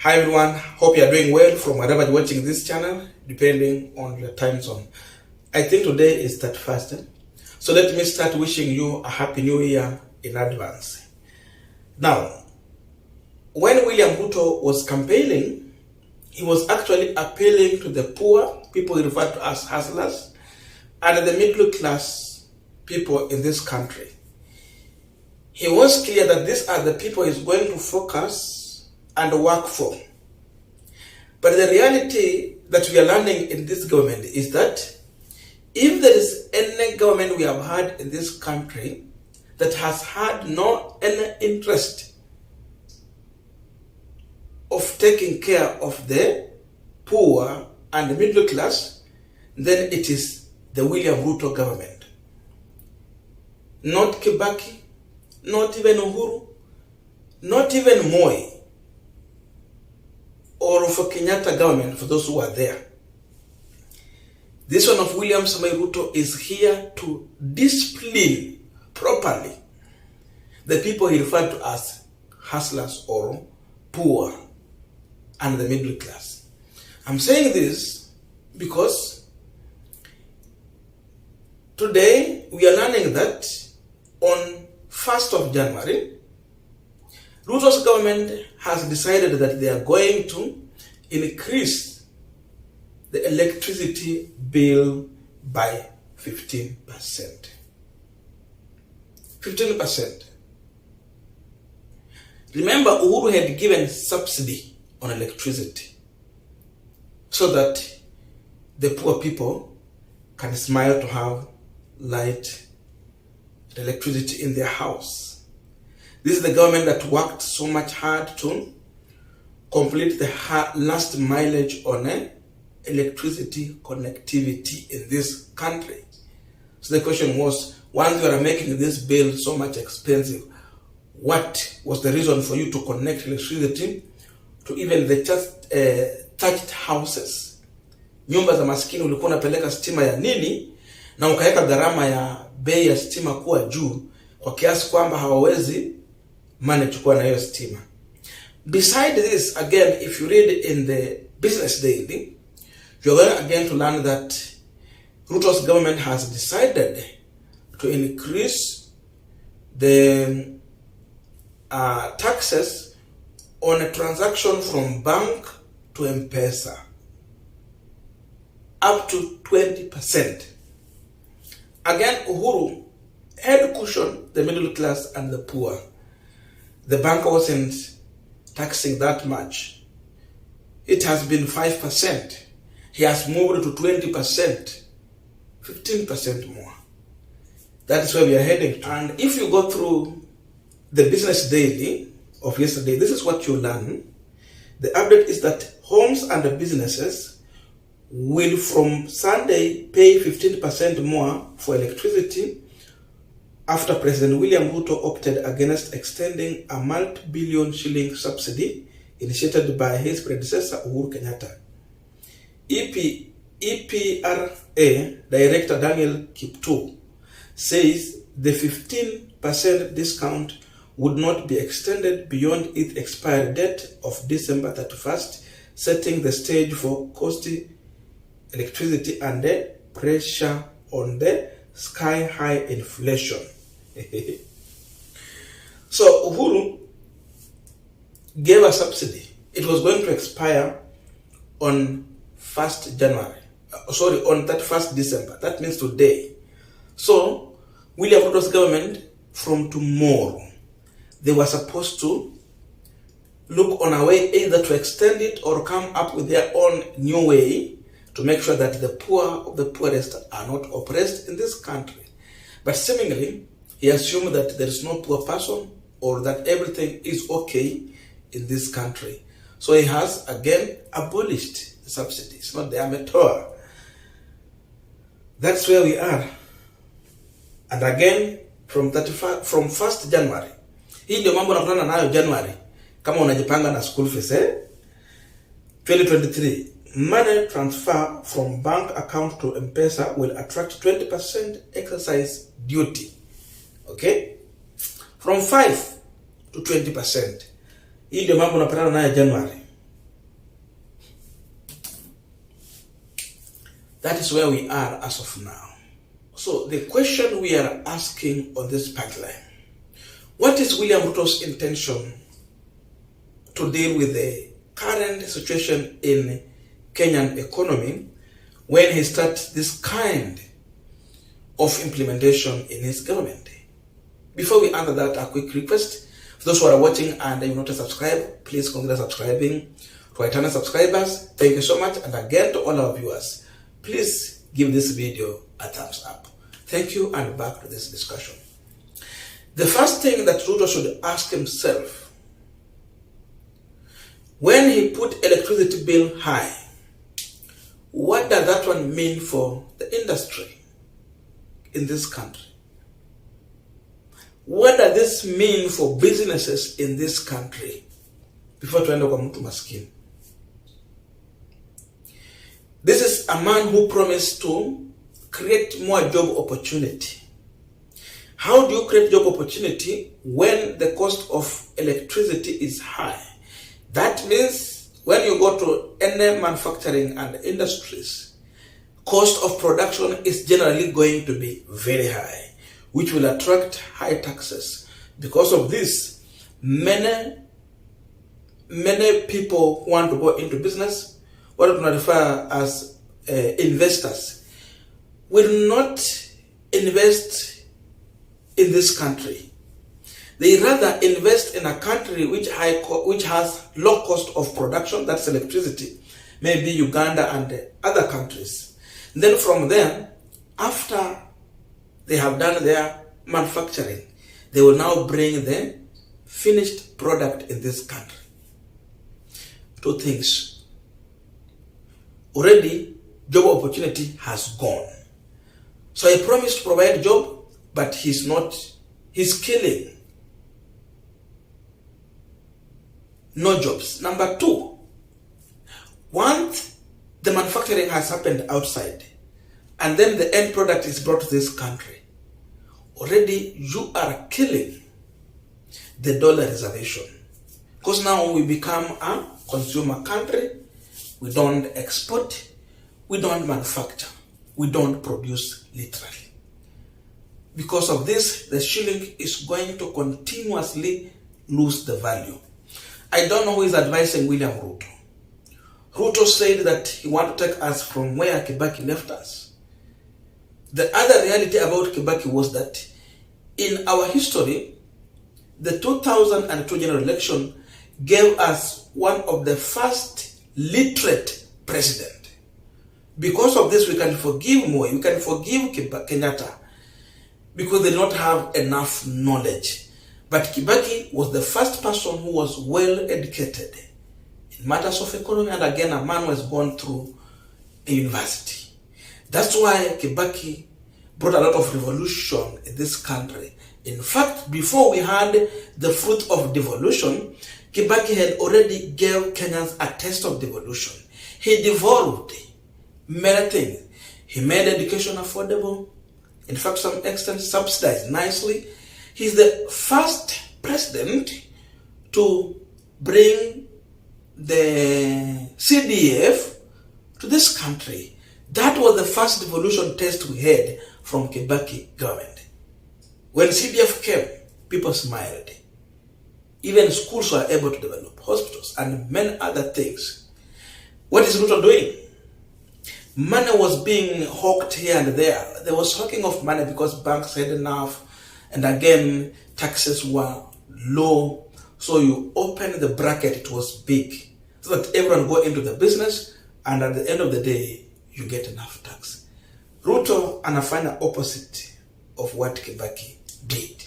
Hi everyone, hope you are doing well from wherever you're watching this channel, depending on your time zone. I think today is 31st. So let me start wishing you a happy new year in advance. Now, when William Ruto was campaigning, he was actually appealing to the poor, people referred to as hustlers, and the middle class people in this country. He was clear that these are the people he's going to focus and work for. But the reality that we are learning in this government is that if there is any government we have had in this country that has had no any interest of taking care of the poor and the middle class, then it is the William Ruto government. Not Kibaki, not even Uhuru, not even Moi, or for Kenyatta government, for those who are there. This one of William Samoei Ruto is here to discipline properly the people he referred to as hustlers or poor and the middle class. I'm saying this because today we are learning that on 1st of January, Ruto's government has decided that they are going to increase the electricity bill by 15%. 15%. Remember, Uhuru had given subsidy on electricity so that the poor people can smile to have light and electricity in their house. This is the government that worked so much hard to complete the last mileage on electricity connectivity in this country. So the question was, once you are making this bill so much expensive, what was the reason for you to connect electricity to even the just thatched houses? Nyumba za maskini ulikuwa unapeleka stima ya nini na ukaweka gharama ya bei ya stima kuwa juu kwa kiasi kwamba hawawezi manage kuwa na hiyo stima. Beside this, again, if you read in the Business Daily, you're going again to learn that Ruto's government has decided to increase the taxes on a transaction from bank to M-Pesa up to 20%. Again, Uhuru had cushioned the middle class and the poor. The bank wasn't taxing that much. It has been 5%. He has moved to 20%, 15% more. That is where we are heading. And if you go through the Business Daily of yesterday, this is what you learn. The update is that homes and businesses will from Sunday pay 15% more for electricity after President William Ruto opted against extending a multi-billion shilling subsidy initiated by his predecessor Uhuru Kenyatta. EPRA Director Daniel Kipto says the 15% discount would not be extended beyond its expiry date of December 31st, setting the stage for costly electricity and the pressure on the sky-high inflation. So Uhuru gave a subsidy. It was going to expire on 1st January. On 31st December. That means today. So William Ruto's government, from tomorrow, they were supposed to look on a way either to extend it or come up with their own new way to make sure that the poor of the poorest are not oppressed in this country. But seemingly, he assumed that there is no poor person or that everything is okay in this country. So he has again abolished the subsidy. It's not the amateur. That's where we are. And again, from 1st January. Hii ndio mambo nakutana nayo January. Kama unajipanga na school fees 2023. Money transfer from bank account to M-Pesa will attract 20% excise duty. Okay? From 5 to 20%. Hii ndio mambo unapatana nayo January. That is where we are as of now. So the question we are asking on this pipeline, what is William Ruto's intention to deal with the current situation in Kenyan economy when he starts this kind of implementation in his government? Before we answer that, a quick request. For those who are watching and you not subscribe, please consider subscribing. To our eternal subscribers, thank you so much. And again, to all our viewers, please give this video a thumbs up. Thank you, and back to this discussion. The first thing that Ruto should ask himself, when he put electricity bill high, what does that one mean for the industry in this country? What does this mean for businesses in this country? Before tuende kwa mtu maskini. This is a man who promised to create more job opportunity. How do you create job opportunity when the cost of electricity is high? That means when you go to any manufacturing and industries, cost of production is generally going to be very high, which will attract high taxes. Because of this, many people who want to go into business, what we refer as investors, will not invest in this country. They rather invest in a country which has low cost of production, that's electricity, maybe Uganda and other countries. Then from there, after they have done their manufacturing, they will now bring the finished product in this country. Two things. Already, job opportunity has gone. So he promised to provide job, but he's killing. No jobs. Number two, once the manufacturing has happened outside, and then the end product is brought to this country, already you are killing the dollar reservation. Because now we become a consumer country, we don't export, we don't manufacture, we don't produce literally. Because of this, the shilling is going to continuously lose the value. I don't know who is advising William Ruto. Ruto said that he wants to take us from where Kibaki left us. The other reality about Kibaki was that in our history, the 2002 general election gave us one of the first literate president. Because of this, we can forgive Moi, we can forgive Kenyatta, because they do not have enough knowledge. But Kibaki was the first person who was well educated in matters of economy, and again, a man who has gone through a university. That's why Kibaki brought a lot of revolution in this country. In fact, before we had the fruit of devolution, Kibaki had already gave Kenyans a taste of devolution. He devolved many things. He made education affordable. In fact, to some extent, subsidized nicely. He's the first president to bring the CDF to this country. That was the first devolution test we had from Kibaki government. When CDF came, people smiled. Even schools were able to develop, hospitals, and many other things. What is Ruto doing? Money was being hawked here and there. There was hawking of money because banks had enough, and again, taxes were low. So you open the bracket, it was big, so that everyone go into the business, and at the end of the day, you get enough tax. Ruto anafanya opposite of what Kibaki did.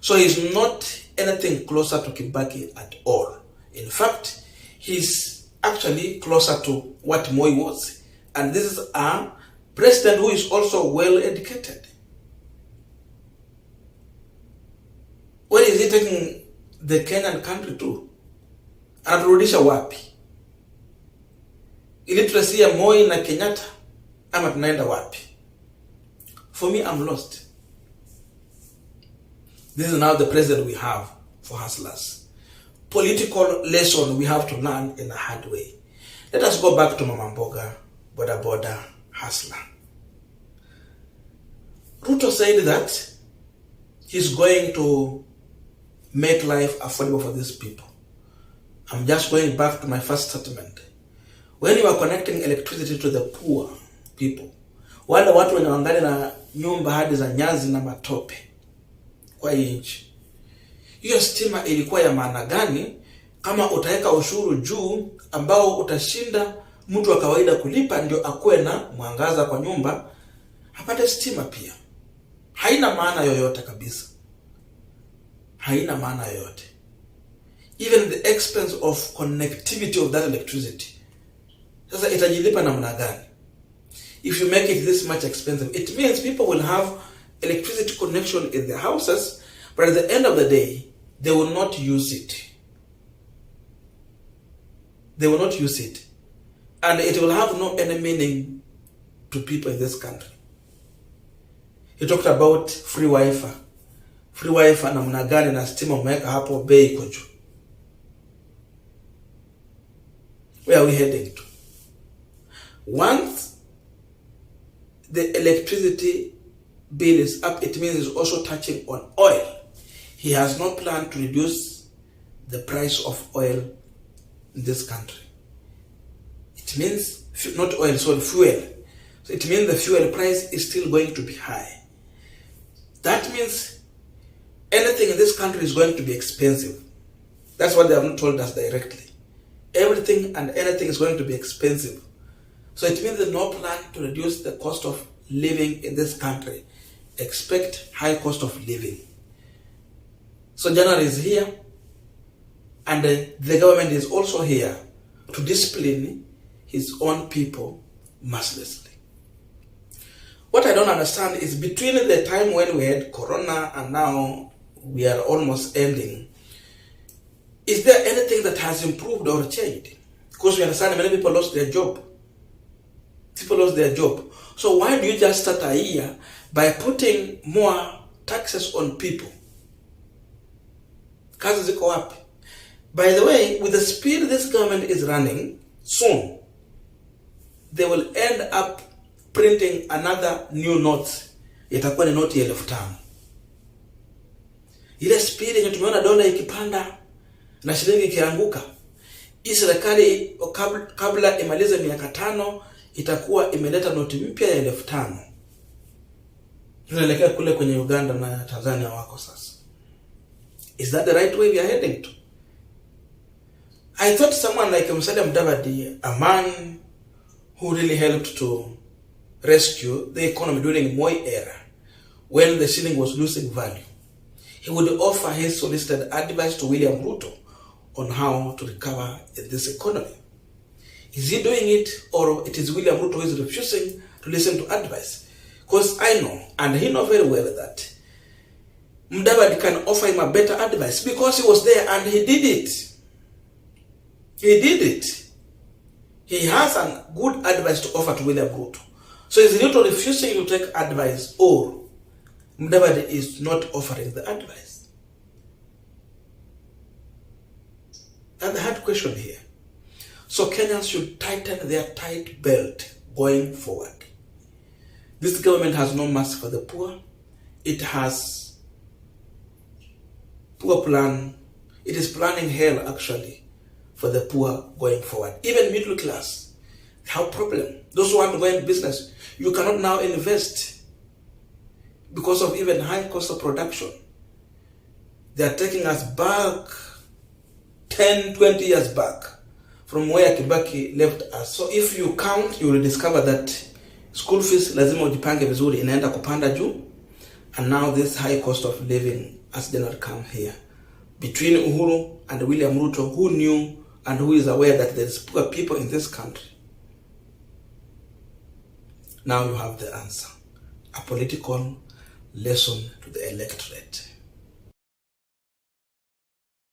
So he's not anything closer to Kibaki at all. In fact, he's actually closer to what Moi was. And this is a president who is also well educated. Where is he taking the Kenyan country to? Anaturudisha wapi? Illiteracy ya Moi na Kenyatta ama tunaenda wapi? For me, I'm lost. This is now the president we have for hustlers. Political lesson we have to learn in a hard way. Let us go back to Mama Mboga, Boda Boda, hustler. Ruto said that he's going to make life affordable for these people. I'm just going back to my first statement. When you are connecting electricity to the poor people, wale watu wenye wangali na nyumba hadi za nyazi na matope kwa nchi, hiyo stima ilikuwa ya maana gani kama utaweka ushuru juu ambao utashinda mtu wa kawaida kulipa ndio akuwe na mwangaza kwa nyumba apate stima pia? Haina maana yoyote kabisa. Haina maana yoyote. Even the expense of connectivity of that electricity, sasa itajilipa namna gani? If you make it this much expensive, it means people will have electricity connection in their houses, but at the end of the day, they will not use it. They will not use it. And it will have no any meaning to people in this country. He talked about free Wi-Fi. Free Wi-Fi namna gani na stima umeweka hapo bei iko juu. Where are we heading to? Once the electricity bill is up, it means it's also touching on oil. He has no plan to reduce the price of oil in this country. It means, not oil, sorry, fuel. So it means the fuel price is still going to be high. That means anything in this country is going to be expensive. That's what they have not told us directly. Everything and anything is going to be expensive. So it means there's no plan to reduce the cost of living in this country. Expect high cost of living. So January is here, and the government is also here to discipline his own people mercilessly. What I don't understand is between the time when we had Corona and now we are almost ending, is there anything that has improved or changed? Because we understand many people lost their job. People lost their job. So why do you just start a year by putting more taxes on people? Kazi ziko wapi? By the way, with the speed this government is running, soon they will end up printing another new note. Itakuwa ni noti ya 5,000. Ile speed yenye tumeona dola ikipanda na shilingi ikianguka, hii serikali kabla imalize miaka 5 itakuwa imeleta noti mpya ya 5,000. Tunaelekea kule kwenye Uganda na Tanzania wako sasa. Is that the right way we are heading to? I thought someone like Musalia Mudavadi, a man who really helped to rescue the economy during Moi era, when the shilling was losing value, he would offer his solicited advice to William Ruto on how to recover this economy. Is he doing it, or it is William Ruto who is refusing to listen to advice? Because I know, and he knows very well, that Mudavadi can offer him a better advice because he was there and he did it. He did it. He has a good advice to offer to William Ruto. So is Ruto refusing to take advice, or Mudavadi is not offering the advice? And the hard question here. So Kenyans should tighten their tight belt going forward. This government has no mercy for the poor. It has poor plan. It is planning hell actually for the poor going forward. Even middle class have problem. Those who want to go in business, you cannot now invest because of even high cost of production. They are taking us back 10, 20 years back from where Kibaki left us. So if you count, you will discover that school fees lazima ujipange vizuri inaenda kupanda juu, and now this high cost of living has not come here. Between Uhuru and William Ruto, who knew and who is aware that there is poor people in this country? Now you have the answer. A political lesson to the electorate.